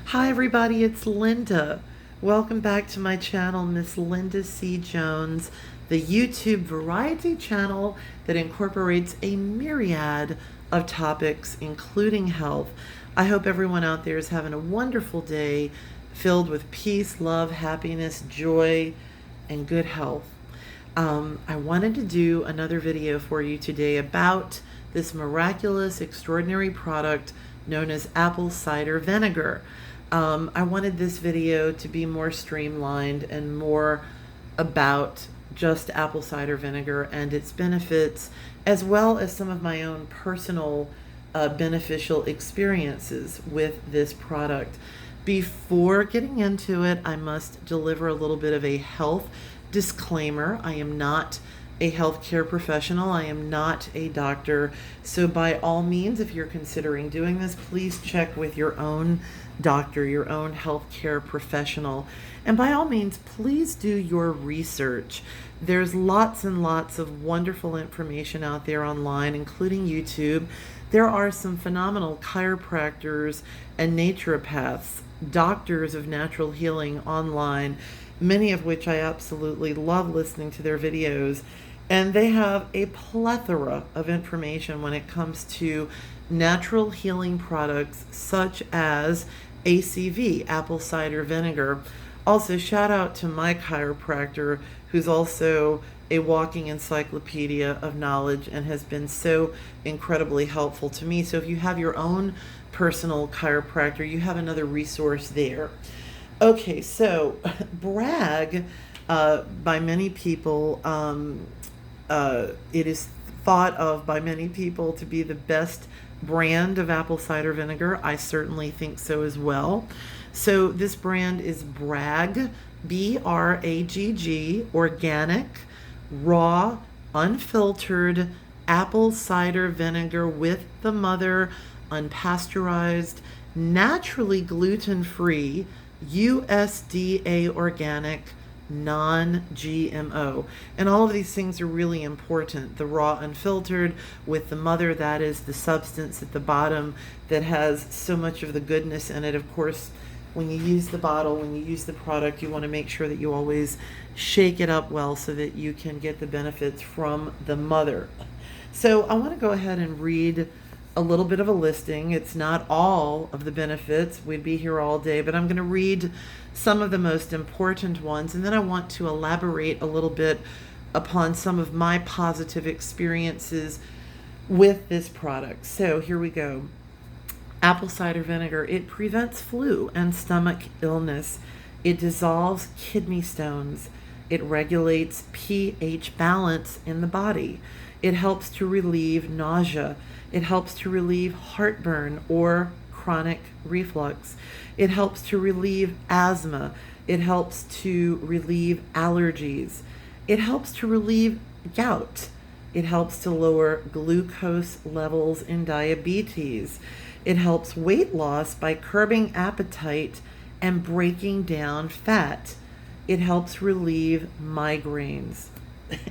Hi everybody, it's Linda. Welcome back to my channel, Miss Linda C. Jones, the YouTube variety channel that incorporates a myriad of topics, including health. I hope everyone out there is having a wonderful day filled with peace, love, happiness, joy, and good health. I wanted to do another video for you today about this miraculous, extraordinary product known as apple cider vinegar. I wanted this video to be more streamlined and more about just apple cider vinegar and its benefits, as well as some of my own personal beneficial experiences with this product. Before getting into it, I must deliver a little bit of a health disclaimer. I am not a healthcare professional. I am not a doctor. So by all means, if you're considering doing this, please check with your own doctor, your own healthcare professional. And by all means, please do your research. There's lots and lots of wonderful information out there online, including YouTube. There are some phenomenal chiropractors and naturopaths, doctors of natural healing online, many of which I absolutely love listening to their videos. And they have a plethora of information when it comes to natural healing products such as ACV, apple cider vinegar. Also, shout out to my chiropractor, who's also a walking encyclopedia of knowledge and has been so incredibly helpful to me. So if you have your own personal chiropractor, you have another resource there. Okay, so brag, by many people, it is thought of by many people to be the best brand of apple cider vinegar. I certainly think so as well. So this brand is Bragg, B-R-A-G-G, organic, raw, unfiltered apple cider vinegar with the mother, unpasteurized, naturally gluten-free, USDA organic, non-GMO. And all of these things are really important. The raw unfiltered with the mother, that is the substance at the bottom that has so much of the goodness in it. Of course, when you use the bottle, when you use the product, you want to make sure that you always shake it up well so that you can get the benefits from the mother. So I want to go ahead and read a little bit of a listing. It's not all of the benefits. We'd be here all day, but I'm going to read some of the most important ones, and then I want to elaborate a little bit upon some of my positive experiences with this product. So here we go. Apple cider vinegar, it prevents flu and stomach illness. It dissolves kidney stones. It regulates pH balance in the body. It helps to relieve nausea. It helps to relieve heartburn or chronic reflux. It helps to relieve asthma. It helps to relieve allergies. It helps to relieve gout. It helps to lower glucose levels in diabetes. It helps weight loss by curbing appetite and breaking down fat. It helps relieve migraines.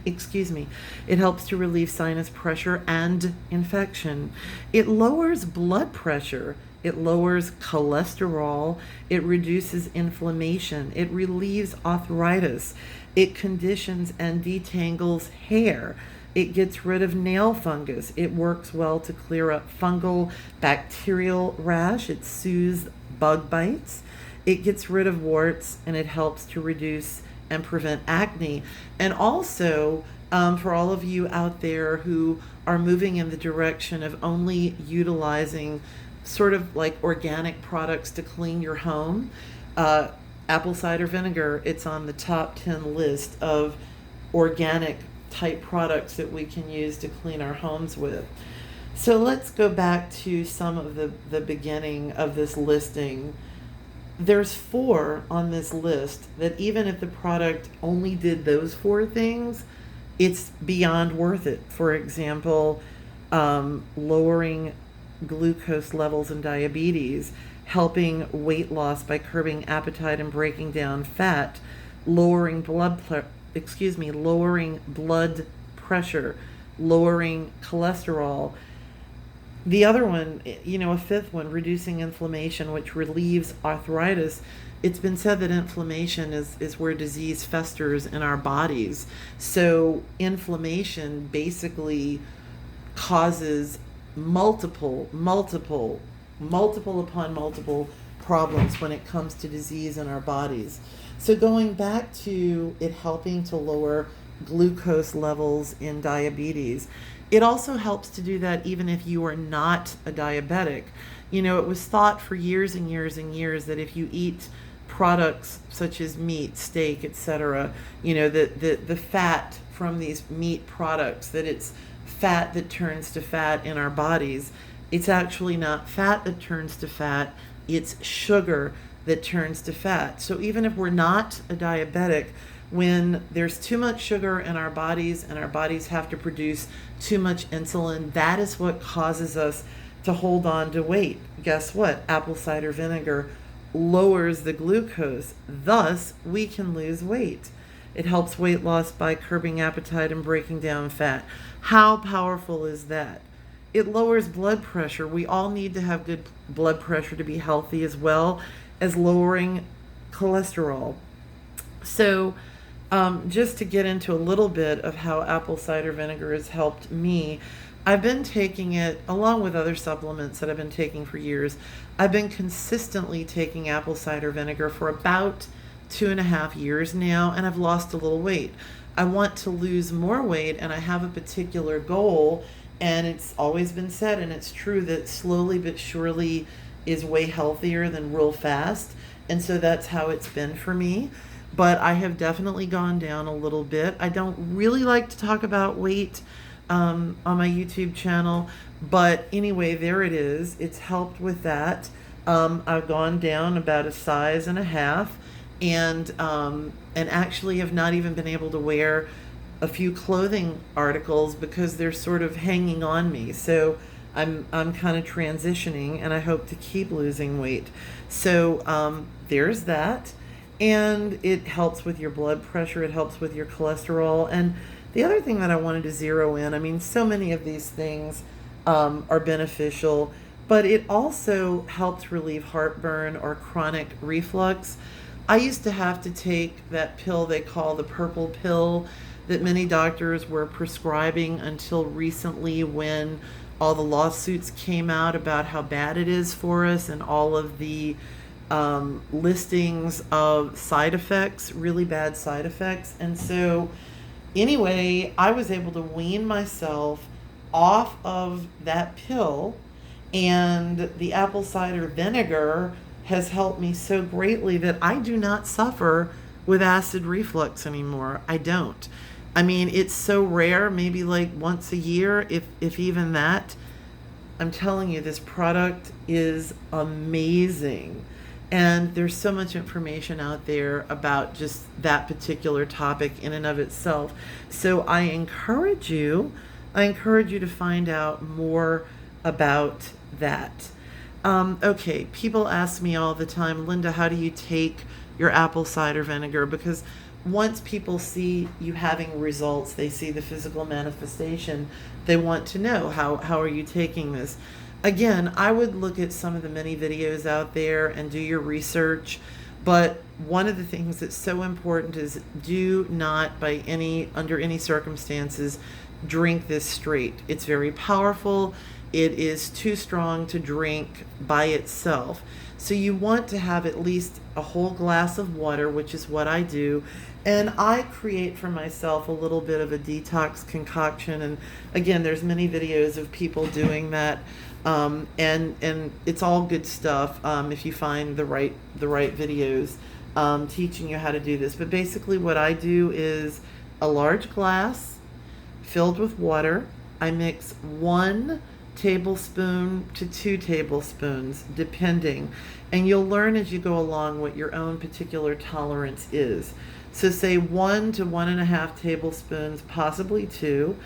Excuse me. It helps to relieve sinus pressure and infection. It lowers blood pressure. It lowers cholesterol. It reduces inflammation. It relieves arthritis. It conditions and detangles hair. It gets rid of nail fungus. It works well to clear up fungal bacterial rash. It soothes bug bites. It gets rid of warts, and it helps to reduce and prevent acne. And also, for all of you out there who are moving in the direction of only utilizing sort of like organic products to clean your home, apple cider vinegar, it's on the top 10 list of organic type products that we can use to clean our homes with. So let's go back to some of the beginning of this listing. There's 4 on this list that even if the product only did those 4 things, it's beyond worth it. For example, lowering glucose levels in diabetes, helping weight loss by curbing appetite and breaking down fat, lowering blood pressure, lowering cholesterol. The other one, a fifth one, reducing inflammation, which relieves arthritis. It's been said that inflammation is where disease festers in our bodies. So inflammation basically causes multiple upon multiple problems when it comes to disease in our bodies. So going back to it helping to lower glucose levels in diabetes, it also helps to do that even if you are not a diabetic. It was thought for years and years and years that if you eat products such as meat, steak, etc., the fat from these meat products, that it's fat that turns to fat in our bodies. It's actually not fat that turns to fat, it's sugar that turns to fat. So even if we're not a diabetic, when there's too much sugar in our bodies and our bodies have to produce too much insulin, that is what causes us to hold on to weight. Guess what? Apple cider vinegar lowers the glucose. Thus, we can lose weight. It helps weight loss by curbing appetite and breaking down fat. How powerful is that? It lowers blood pressure. We all need to have good blood pressure to be healthy, as well as lowering cholesterol. So, just to get into a little bit of how apple cider vinegar has helped me, I've been taking it along with other supplements that I've been taking for years. I've been consistently taking apple cider vinegar for about 2.5 years now, and I've lost a little weight. I want to lose more weight, and I have a particular goal, and it's always been said, and it's true, that slowly but surely is way healthier than real fast, and so that's how it's been for me. But I have definitely gone down a little bit. I don't really like to talk about weight on my YouTube channel, but anyway, there it is. It's helped with that. I've gone down about a size and a half, and actually have not even been able to wear a few clothing articles because they're sort of hanging on me. So I'm kind of transitioning, and I hope to keep losing weight. So there's that. And it helps with your blood pressure, it helps with your cholesterol. And the other thing that I wanted to zero in, I mean, so many of these things are beneficial, but it also helps relieve heartburn or chronic reflux. I used to have to take that pill they call the purple pill that many doctors were prescribing until recently, when all the lawsuits came out about how bad it is for us, and all of the listings of side effects, really bad side effects. And so anyway, I was able to wean myself off of that pill, and the apple cider vinegar has helped me so greatly that I do not suffer with acid reflux anymore. I don't. I mean, it's so rare, maybe like once a year, if even that. I'm telling you, this product is amazing. And there's so much information out there about just that particular topic in and of itself. So I encourage you to find out more about that. Okay, people ask me all the time, Linda, how do you take your apple cider vinegar? Because once people see you having results, they see the physical manifestation, they want to know, how are you taking this? Again, I would look at some of the many videos out there and do your research, but one of the things that's so important is do not, under any circumstances, drink this straight. It's very powerful. It is too strong to drink by itself. So you want to have at least a whole glass of water, which is what I do. And I create for myself a little bit of a detox concoction. And again, there's many videos of people doing that. And it's all good stuff if you find the right videos teaching you how to do this. But basically what I do is a large glass filled with water. I mix 1 tablespoon to 2 tablespoons, depending. And you'll learn as you go along what your own particular tolerance is. So say 1 to 1.5 tablespoons, possibly 2.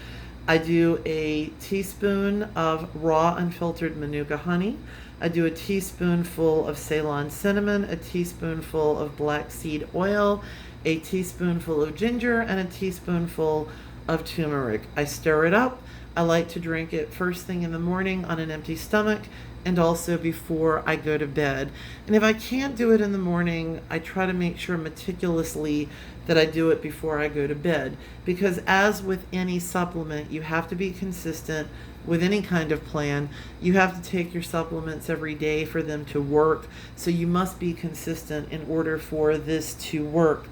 I do a teaspoon of raw unfiltered Manuka honey. I do a teaspoonful of Ceylon cinnamon, a teaspoonful of black seed oil, a teaspoonful of ginger, and a teaspoonful of turmeric. I stir it up. I like to drink it first thing in the morning on an empty stomach and also before I go to bed. And if I can't do it in the morning, I try to make sure meticulously that I do it before I go to bed. Because as with any supplement, you have to be consistent with any kind of plan. You have to take your supplements every day for them to work. So you must be consistent in order for this to work.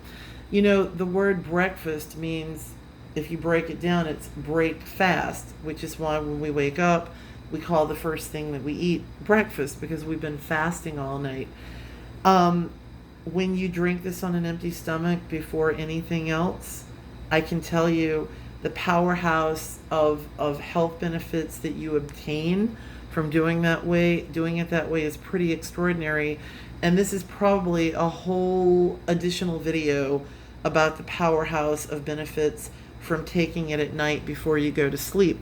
You know, the word breakfast means, if you break it down, it's break fast, which is why when we wake up, we call the first thing that we eat breakfast, because we've been fasting all night. When you drink this on an empty stomach before anything else, I can tell you the powerhouse of health benefits that you obtain from doing it that way is pretty extraordinary. And this is probably a whole additional video about the powerhouse of benefits from taking it at night before you go to sleep.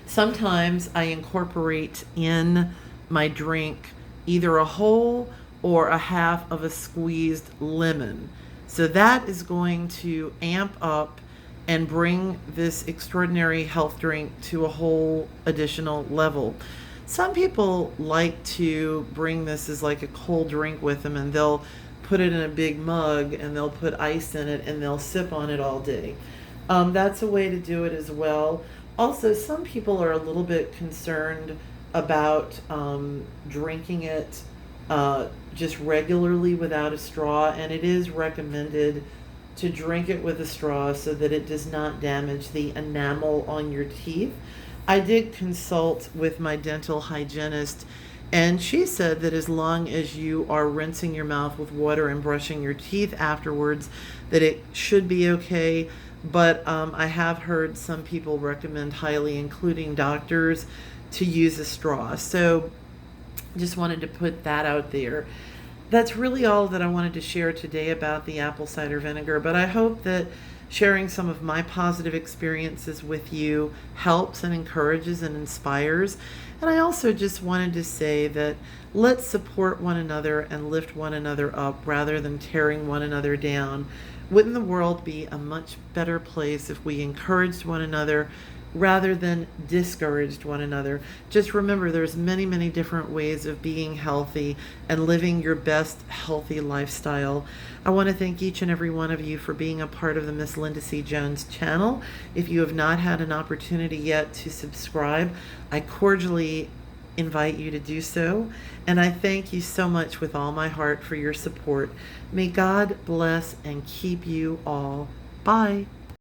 Sometimes I incorporate in my drink either a whole or a half of a squeezed lemon. So that is going to amp up and bring this extraordinary health drink to a whole additional level. Some people like to bring this as like a cold drink with them, and they'll put it in a big mug and they'll put ice in it and they'll sip on it all day. That's a way to do it as well. Also, some people are a little bit concerned about drinking it just regularly without a straw, and it is recommended to drink it with a straw so that it does not damage the enamel on your teeth. I did consult with my dental hygienist, and she said that as long as you are rinsing your mouth with water and brushing your teeth afterwards, that it should be okay. But I have heard some people recommend highly, including doctors, to use a straw. So just wanted to put that out there. That's really all that I wanted to share today about the apple cider vinegar, but I hope that sharing some of my positive experiences with you helps and encourages and inspires. And I also just wanted to say that let's support one another and lift one another up rather than tearing one another down. Wouldn't the world be a much better place if we encouraged one another rather than discouraged one another? Just remember, there's many, many different ways of being healthy and living your best healthy lifestyle. I want to thank each and every one of you for being a part of the Miss Linda C. Jones channel. If you have not had an opportunity yet to subscribe, I cordially invite you to do so. And I thank you so much with all my heart for your support. May God bless and keep you all. Bye.